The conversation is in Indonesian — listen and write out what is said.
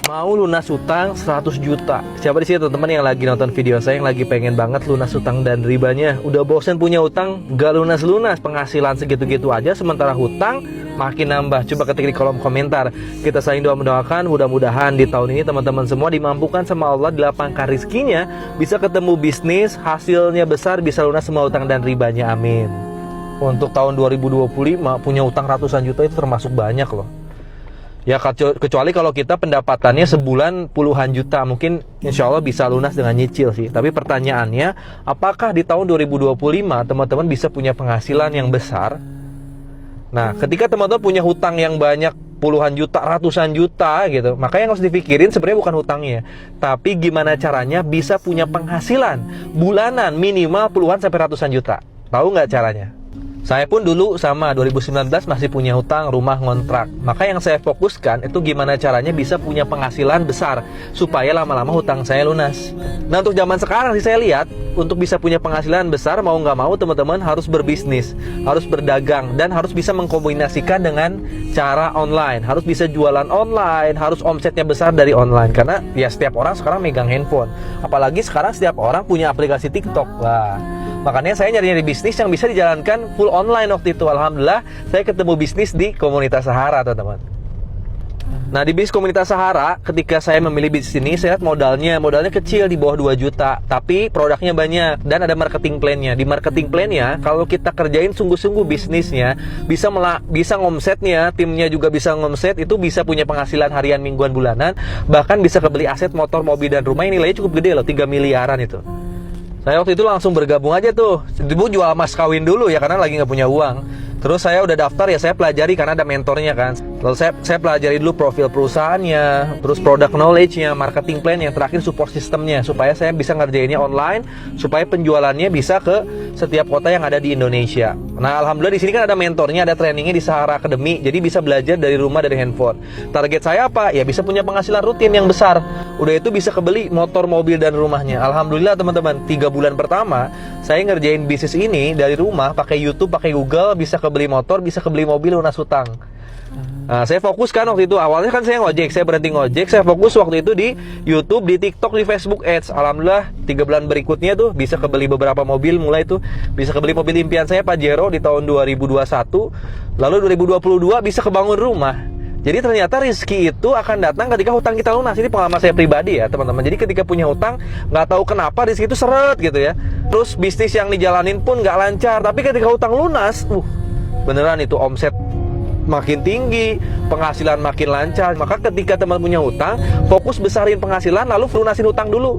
Mau lunas utang 100 juta. Siapa di sini teman-teman yang lagi nonton video saya yang lagi pengen banget lunas utang dan ribanya? Udah bosen punya utang, gak lunas-lunas, penghasilan segitu-gitu aja sementara hutang makin nambah. Coba ketik di kolom komentar. Kita saling doa mendoakan mudah-mudahan di tahun ini teman-teman semua dimampukan sama Allah, dilapangkan rezekinya, bisa ketemu bisnis, hasilnya besar, bisa lunas semua utang dan ribanya. Amin. Untuk tahun 2025 punya utang ratusan juta itu termasuk banyak loh. Ya kecuali kalau kita pendapatannya sebulan puluhan juta, mungkin insya Allah bisa lunas dengan nyicil sih. Tapi pertanyaannya, apakah di tahun 2025 teman-teman bisa punya penghasilan yang besar? Nah, ketika teman-teman punya hutang yang banyak, puluhan juta, ratusan juta gitu, maka yang harus dipikirin sebenarnya bukan hutangnya, tapi gimana caranya bisa punya penghasilan bulanan minimal puluhan sampai ratusan juta. Tahu nggak caranya? Saya pun dulu sama 2019 masih punya hutang rumah ngontrak. Maka yang saya fokuskan itu gimana caranya bisa punya penghasilan besar supaya lama-lama hutang saya lunas. Nah, untuk zaman sekarang sih saya lihat untuk bisa punya penghasilan besar mau nggak mau teman-teman harus berbisnis, harus berdagang, dan harus bisa mengkombinasikan dengan cara online. Harus bisa jualan online, harus omsetnya besar dari online. Karena ya setiap orang sekarang megang handphone. Apalagi sekarang setiap orang punya aplikasi TikTok. Wah, makanya saya nyari-nyari bisnis yang bisa dijalankan full online waktu itu. Alhamdulillah saya ketemu bisnis di komunitas Sahara, teman-teman. Nah, di bisnis komunitas Sahara, ketika saya memilih bisnis ini, saya lihat modalnya kecil di bawah 2 juta, tapi produknya banyak dan ada marketing plan-nya. Di marketing plan-nya, kalau kita kerjain sungguh-sungguh bisnisnya, bisa ngomsetnya, timnya juga bisa ngomset, itu bisa punya penghasilan harian, mingguan, bulanan, bahkan bisa kebeli aset motor, mobil, dan rumah yang nilainya cukup gede loh, 3 miliaran itu. Saya waktu itu langsung bergabung aja tuh. Ibu jual mas kawin dulu ya, karena lagi nggak punya uang. Terus saya udah daftar ya, saya pelajari karena ada mentornya kan. Lalu saya pelajari dulu profil perusahaannya, terus product knowledge-nya, marketing plan, yang terakhir support sistemnya, supaya saya bisa ngerjainnya online, supaya penjualannya bisa ke setiap kota yang ada di Indonesia. Nah, alhamdulillah di sini kan ada mentornya, ada trainingnya di Sahara Academy, jadi bisa belajar dari rumah, dari handphone. Target saya apa? Ya bisa punya penghasilan rutin yang besar. Udah itu bisa kebeli motor, mobil, dan rumahnya. Alhamdulillah teman-teman, 3 bulan pertama saya ngerjain bisnis ini dari rumah, pakai YouTube, pakai Google, bisa kebeli motor, bisa kebeli mobil, lunas hutang. Nah, saya fokus kan waktu itu, awalnya kan saya ngojek, saya berhenti ngojek, saya fokus waktu itu di YouTube, di TikTok, di Facebook Ads. Alhamdulillah 3 bulan berikutnya tuh bisa kebeli beberapa mobil, mulai tuh bisa kebeli mobil impian saya Pajero di tahun 2021. Lalu 2022 bisa kebangun rumah. Jadi ternyata rezeki itu akan datang ketika hutang kita lunas. Ini pengalaman saya pribadi ya teman-teman. Jadi ketika punya hutang, nggak tahu kenapa rezeki itu seret gitu ya. Terus bisnis yang dijalanin pun nggak lancar. Tapi ketika hutang lunas, beneran itu omset makin tinggi, penghasilan makin lancar. Maka ketika teman punya hutang, fokus besarin penghasilan, lalu lunasin hutang dulu.